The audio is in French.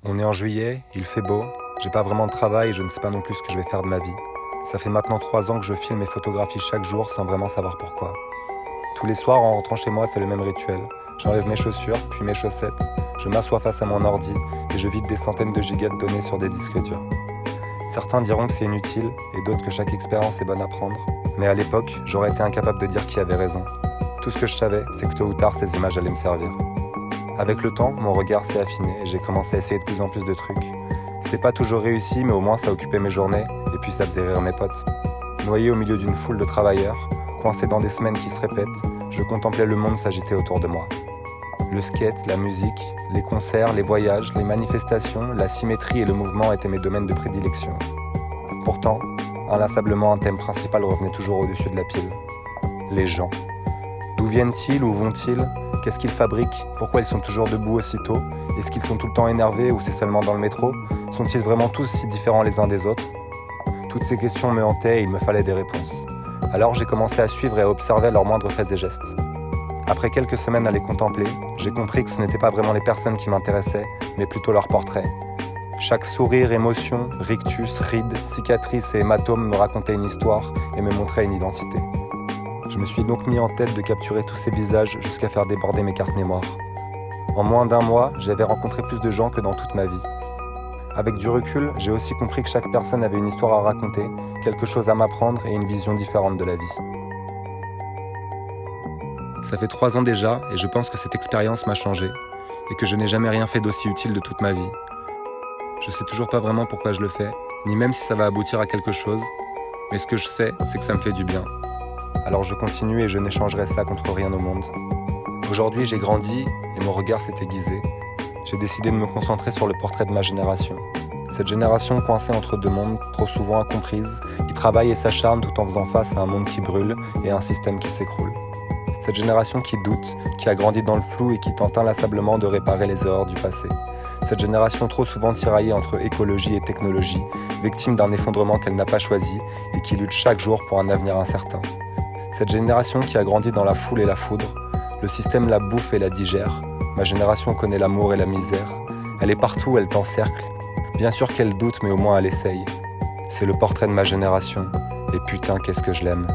On est en juillet, il fait beau, j'ai pas vraiment de travail et je ne sais pas non plus ce que je vais faire de ma vie. Ça fait maintenant 3 ans que je filme et photographie chaque jour sans vraiment savoir pourquoi. Tous les soirs en rentrant chez moi, c'est le même rituel. J'enlève mes chaussures, puis mes chaussettes, je m'assois face à mon ordi et je vide des centaines de gigas de données sur des disques durs. Certains diront que c'est inutile et d'autres que chaque expérience est bonne à prendre. Mais à l'époque, j'aurais été incapable de dire qui avait raison. Tout ce que je savais, c'est que tôt ou tard, ces images allaient me servir. Avec le temps, mon regard s'est affiné et j'ai commencé à essayer de plus en plus de trucs. C'était pas toujours réussi, mais au moins ça occupait mes journées et puis ça faisait rire mes potes. Noyé au milieu d'une foule de travailleurs, coincé dans des semaines qui se répètent, je contemplais le monde s'agiter autour de moi. Le skate, la musique, les concerts, les voyages, les manifestations, la symétrie et le mouvement étaient mes domaines de prédilection. Pourtant, inlassablement un thème principal revenait toujours au-dessus de la pile. Les gens. D'où viennent-ils, où vont-ils? Qu'est-ce qu'ils fabriquent? Pourquoi ils sont toujours debout aussitôt? Est-ce qu'ils sont tout le temps énervés ou c'est seulement dans le métro? Sont-ils vraiment tous si différents les uns des autres? Toutes ces questions me hantaient et il me fallait des réponses. Alors j'ai commencé à suivre et à observer leurs moindres faits et gestes. Après quelques semaines à les contempler, j'ai compris que ce n'étaient pas vraiment les personnes qui m'intéressaient, mais plutôt leurs portraits. Chaque sourire, émotion, rictus, ride, cicatrice et hématome me racontait une histoire et me montrait une identité. Je me suis donc mis en tête de capturer tous ces visages jusqu'à faire déborder mes cartes mémoire. En moins d'un mois, j'avais rencontré plus de gens que dans toute ma vie. Avec du recul, j'ai aussi compris que chaque personne avait une histoire à raconter, quelque chose à m'apprendre et une vision différente de la vie. Ça fait 3 ans déjà et je pense que cette expérience m'a changé et que je n'ai jamais rien fait d'aussi utile de toute ma vie. Je sais toujours pas vraiment pourquoi je le fais, ni même si ça va aboutir à quelque chose, mais ce que je sais, c'est que ça me fait du bien. Alors je continue et je n'échangerai ça contre rien au monde. Aujourd'hui, j'ai grandi et mon regard s'est aiguisé. J'ai décidé de me concentrer sur le portrait de ma génération. Cette génération coincée entre deux mondes, trop souvent incomprise, qui travaille et s'acharne tout en faisant face à un monde qui brûle et à un système qui s'écroule. Cette génération qui doute, qui a grandi dans le flou et qui tente inlassablement de réparer les erreurs du passé. Cette génération trop souvent tiraillée entre écologie et technologie, victime d'un effondrement qu'elle n'a pas choisi et qui lutte chaque jour pour un avenir incertain. Cette génération qui a grandi dans la foule et la foudre, le système la bouffe et la digère. Ma génération connaît l'amour et la misère. Elle est partout, elle t'encercle. Bien sûr qu'elle doute, mais au moins elle essaye. C'est le portrait de ma génération. Et putain, qu'est-ce que je l'aime.